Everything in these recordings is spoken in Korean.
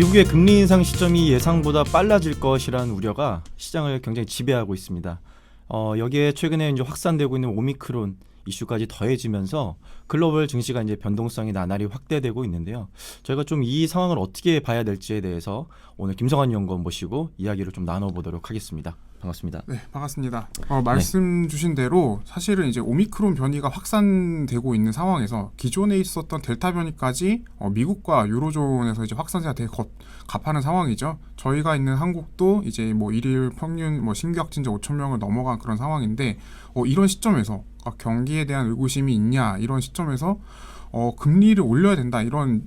미국의 금리 인상 시점이 예상보다 빨라질 것이라는 우려가 시장을 굉장히 지배하고 있습니다. 여기에 최근에 이제 확산되고 있는 오미크론 이슈까지 더해지면서 글로벌 증시가 이제 변동성이 나날이 확대되고 있는데요. 저희가 좀 이 상황을 어떻게 봐야 될지에 대해서 오늘 김성환 연구원 모시고 이야기를 좀 나눠보도록 하겠습니다. 반갑습니다. 네, 반갑습니다. 말씀 주신 대로 사실은 이제 오미크론 변이가 확산되고 있는 상황에서 기존에 있었던 델타 변이까지 미국과 유로존에서 이제 확산세가 되게 가파른 상황이죠. 저희가 있는 한국도 이제 뭐 일일 평균 신규 확진자 5천 명을 넘어간 그런 상황인데 이런 시점에서 경기에 대한 의구심이 있냐 이런 시점에서 금리를 올려야 된다 이런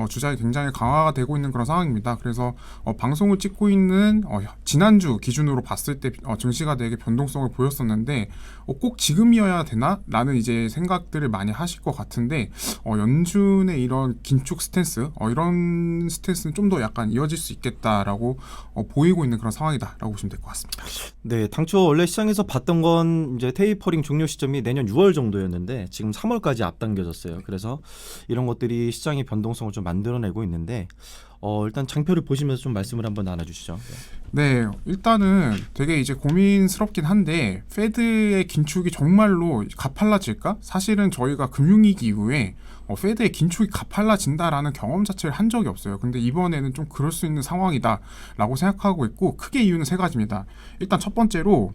주장이 굉장히 강화가 되고 있는 그런 상황입니다. 그래서 방송을 찍고 있는 지난주 기준으로 봤을 때 증시가 되게 변동성을 보였었는데 꼭 지금이어야 되나? 라는 이제 생각들을 많이 하실 것 같은데 연준의 이런 긴축 스탠스 이런 스탠스는 좀 더 약간 이어질 수 있겠다라고 보이고 있는 그런 상황이다라고 보시면 될 것 같습니다. 네, 당초 원래 시장에서 봤던 건 이제 테이퍼링 종료 시점이 내년 6월 정도였는데 지금 3월까지 앞당겨졌어요. 그래서 이런 것들이 시장의 변동성을 좀 만들어내고 있는데 일단 장표를 보시면서 좀 말씀을 한번 나눠주시죠. 네, 일단은 되게 이제 고민스럽긴 한데 페드의 긴축이 정말로 가팔라질까? 사실은 저희가 금융위기 이후에 페드의 긴축이 가팔라진다라는 경험 자체를 한 적이 없어요. 근데 이번에는 좀 그럴 수 있는 상황이다라고 생각하고 있고 크게 이유는 세 가지입니다. 일단 첫 번째로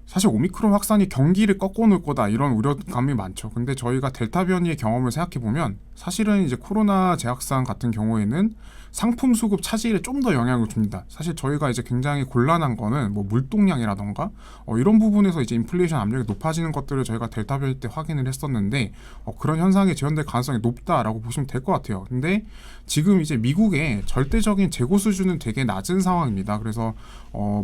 사실 오미크론 확산이 경기를 꺾어놓을 거다 이런 우려감이 많죠. 근데 저희가 델타 변이의 경험을 생각해보면 사실은 이제 코로나 재확산 같은 경우에는 상품 수급 차질에 좀 더 영향을 줍니다. 사실 저희가 이제 굉장히 곤란한 거는 뭐 물동량이라던가 이런 부분에서 이제 인플레이션 압력이 높아지는 것들을 저희가 델타 변이 때 확인을 했었는데 그런 현상이 재현될 가능성이 높다라고 보시면 될 것 같아요. 근데 지금 이제 미국의 절대적인 재고 수준은 되게 낮은 상황입니다. 그래서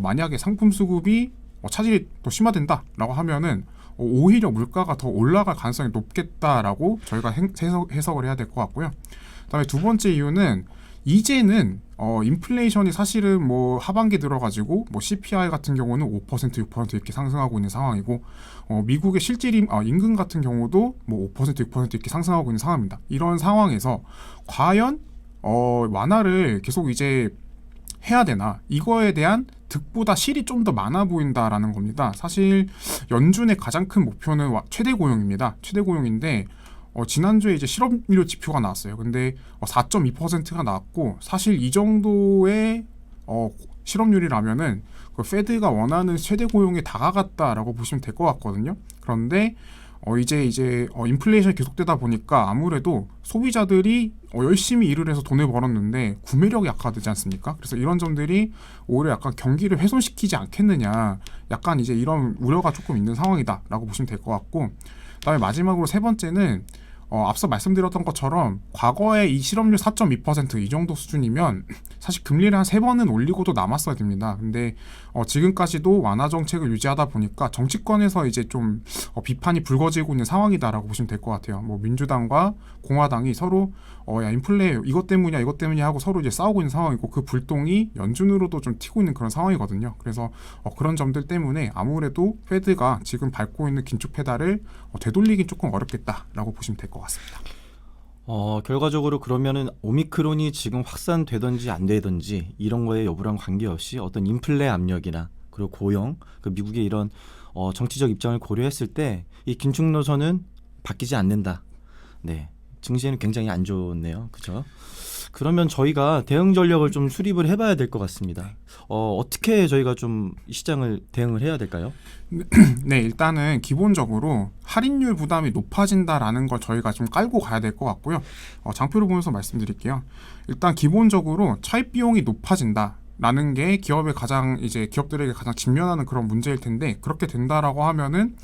만약에 상품 수급이 차질이 더 심화된다라고 하면은 오히려 물가가 더 올라갈 가능성이 높겠다라고 저희가 해석을 해야 될 것 같고요. 그다음에 두 번째 이유는 이제는 인플레이션이 사실은 뭐 하반기 들어가지고 뭐 CPI 같은 경우는 5% 6% 이렇게 상승하고 있는 상황이고 미국의 실질 임금 같은 경우도 뭐 5% 6% 이렇게 상승하고 있는 상황입니다. 이런 상황에서 과연 완화를 계속 이제 해야 되나 이거에 대한 득보다 실이 좀 더 많아 보인다라는 겁니다. 사실 연준의 가장 큰 목표는 최대 고용입니다. 최대 고용인데 지난주에 이제 실업률 지표가 나왔어요. 근데 4.2%가 나왔고 사실 이 정도의 실업률이라면은 그 페드가 원하는 최대 고용에 다가갔다라고 보시면 될 것 같거든요. 그런데 이제 인플레이션이 계속되다 보니까 아무래도 소비자들이 열심히 일을 해서 돈을 벌었는데 구매력이 약화되지 않습니까? 그래서 이런 점들이 오히려 약간 경기를 훼손시키지 않겠느냐 약간 이제 이런 우려가 조금 있는 상황이다라고 보시면 될 것 같고 그다음에 마지막으로 세 번째는 앞서 말씀드렸던 것처럼 과거에 이 실업률 4.2% 이 정도 수준이면 사실 금리를 한 3번은 올리고도 남았어야 됩니다. 근데 지금까지도 완화 정책을 유지하다 보니까 정치권에서 이제 좀 비판이 불거지고 있는 상황이다라고 보시면 될 것 같아요. 뭐 민주당과 공화당이 서로 야 인플레 이것 때문이야 하고 서로 이제 싸우고 있는 상황이고 그 불똥이 연준으로도 좀 튀고 있는 그런 상황이거든요. 그래서 그런 점들 때문에 아무래도 페드가 지금 밟고 있는 긴축 페달을 되돌리긴 조금 어렵겠다라고 보시면 될 것 같습니다. 결과적으로 그러면은 오미크론이 지금 확산되든지 안 되든지 이런 거에 여부랑 관계없이 어떤 인플레 압력이나 그리고 고용, 그 미국의 이런 정치적 입장을 고려했을 때 이 긴축 노선은 바뀌지 않는다. 네, 증시에는 굉장히 안 좋네요. 그렇죠? 그러면 저희가 대응 전략을 좀 수립을 해봐야 될 것 같습니다. 어떻게 저희가 좀 시장을 대응을 해야 될까요? 네, 일단은 기본적으로 할인율 부담이 높아진다라는 걸 저희가 좀 깔고 가야 될 것 같고요. 장표를 보면서 말씀드릴게요. 일단 기본적으로 차입 비용이 높아진다라는 게 기업들에게 가장 직면하는 그런 문제일 텐데 그렇게 된다라고 하면은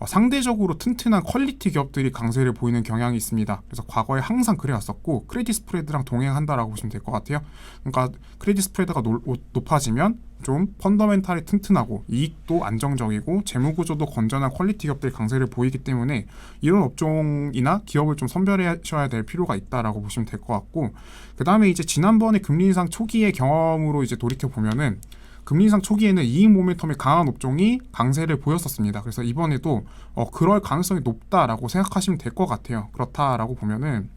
상대적으로 튼튼한 퀄리티 기업들이 강세를 보이는 경향이 있습니다. 그래서 과거에 항상 그래왔었고 크레딧 스프레드랑 동행한다라고 보시면 될 것 같아요. 그러니까 크레딧 스프레드가 높아지면 좀 펀더멘탈이 튼튼하고 이익도 안정적이고 재무구조도 건전한 퀄리티 기업들이 강세를 보이기 때문에 이런 업종이나 기업을 좀 선별하셔야 될 필요가 있다라고 보시면 될 것 같고 그 다음에 이제 지난번에 금리 인상 초기의 경험으로 이제 돌이켜 보면은 금리 인상 초기에는 이익 모멘텀이 강한 업종이 강세를 보였었습니다. 그래서 이번에도 그럴 가능성이 높다라고 생각하시면 될 것 같아요. 그렇다라고 보면은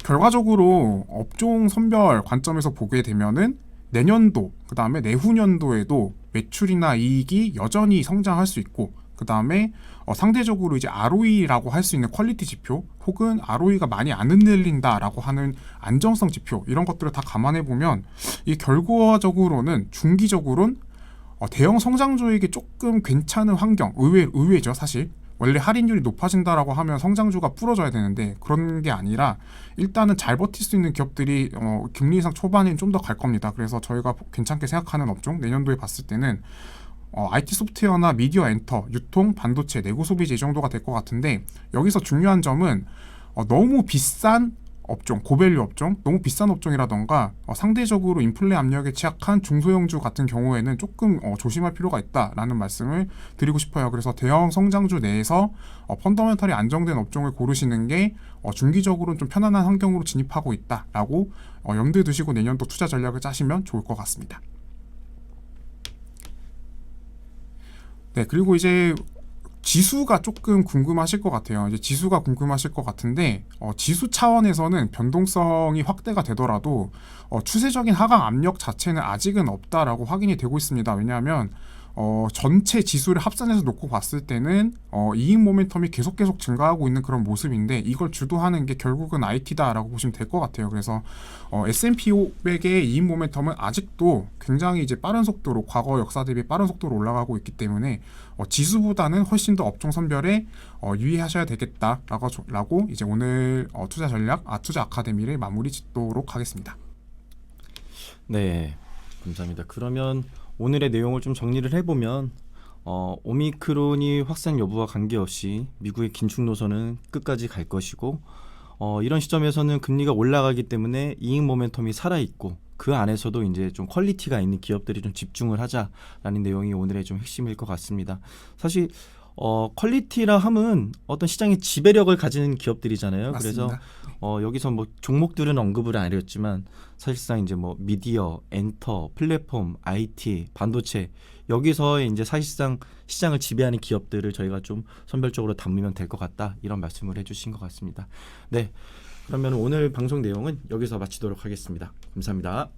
결과적으로 업종 선별 관점에서 보게 되면은 내년도, 그 다음에 내후년도에도 매출이나 이익이 여전히 성장할 수 있고, 그 다음에 상대적으로 이제 ROE라고 할 수 있는 퀄리티 지표, 혹은 ROE가 많이 안 흔들린다라고 하는 안정성 지표, 이런 것들을 다 감안해 보면 이 결과적으로는 중기적으로는 대형 성장주에게 조금 괜찮은 환경, 의외죠 사실. 원래 할인율이 높아진다라고 하면 성장주가 부러져야 되는데 그런 게 아니라 일단은 잘 버틸 수 있는 기업들이 금리 인상 초반엔 좀 더 갈 겁니다. 그래서 저희가 괜찮게 생각하는 업종 내년도에 봤을 때는 IT 소프트웨어나 미디어 엔터, 유통, 반도체, 내구 소비재 이 정도가 될 것 같은데, 여기서 중요한 점은 너무 비싼 업종, 고밸류 업종, 너무 비싼 업종이라던가 상대적으로 인플레 압력에 취약한 중소형주 같은 경우에는 조금 조심할 필요가 있다라는 말씀을 드리고 싶어요. 그래서 대형 성장주 내에서 펀더멘털이 안정된 업종을 고르시는 게 중기적으로는 좀 편안한 환경으로 진입하고 있다라고 염두에 두시고 내년도 투자 전략을 짜시면 좋을 것 같습니다. 네, 그리고 이제 지수가 조금 궁금하실 것 같아요. 이제 지수가 궁금하실 것 같은데 지수 차원에서는 변동성이 확대가 되더라도 추세적인 하강 압력 자체는 아직은 없다라고 확인이 되고 있습니다. 왜냐하면 전체 지수를 합산해서 놓고 봤을 때는 이익 모멘텀이 계속 증가하고 있는 그런 모습인데, 이걸 주도하는 게 결국은 IT다라고 보시면 될 것 같아요. 그래서 S&P 500의 이익 모멘텀은 아직도 굉장히 이제 빠른 속도로, 과거 역사 대비 빠른 속도로 올라가고 있기 때문에 지수보다는 훨씬 더 업종 선별에 유의하셔야 되겠다라고 이제 오늘 투자 전략 투자 아카데미를 마무리 짓도록 하겠습니다. 네, 감사합니다. 그러면 오늘의 내용을 좀 정리를 해보면 오미크론이 확산 여부와 관계없이 미국의 긴축 노선은 끝까지 갈 것이고, 이런 시점에서는 금리가 올라가기 때문에 이익 모멘텀이 살아있고, 그 안에서도 이제 좀 퀄리티가 있는 기업들이 좀 집중을 하자라는 내용이 오늘의 좀 핵심일 것 같습니다. 사실 퀄리티라 함은 어떤 시장의 지배력을 가지는 기업들이잖아요. 맞습니다. 그래서 여기서 뭐 종목들은 언급을 안 해줬지만 사실상 이제 뭐 미디어, 엔터, 플랫폼, IT, 반도체, 여기서 이제 사실상 시장을 지배하는 기업들을 저희가 좀 선별적으로 담으면 될 것 같다, 이런 말씀을 해주신 것 같습니다. 네, 그러면 오늘 방송 내용은 여기서 마치도록 하겠습니다. 감사합니다.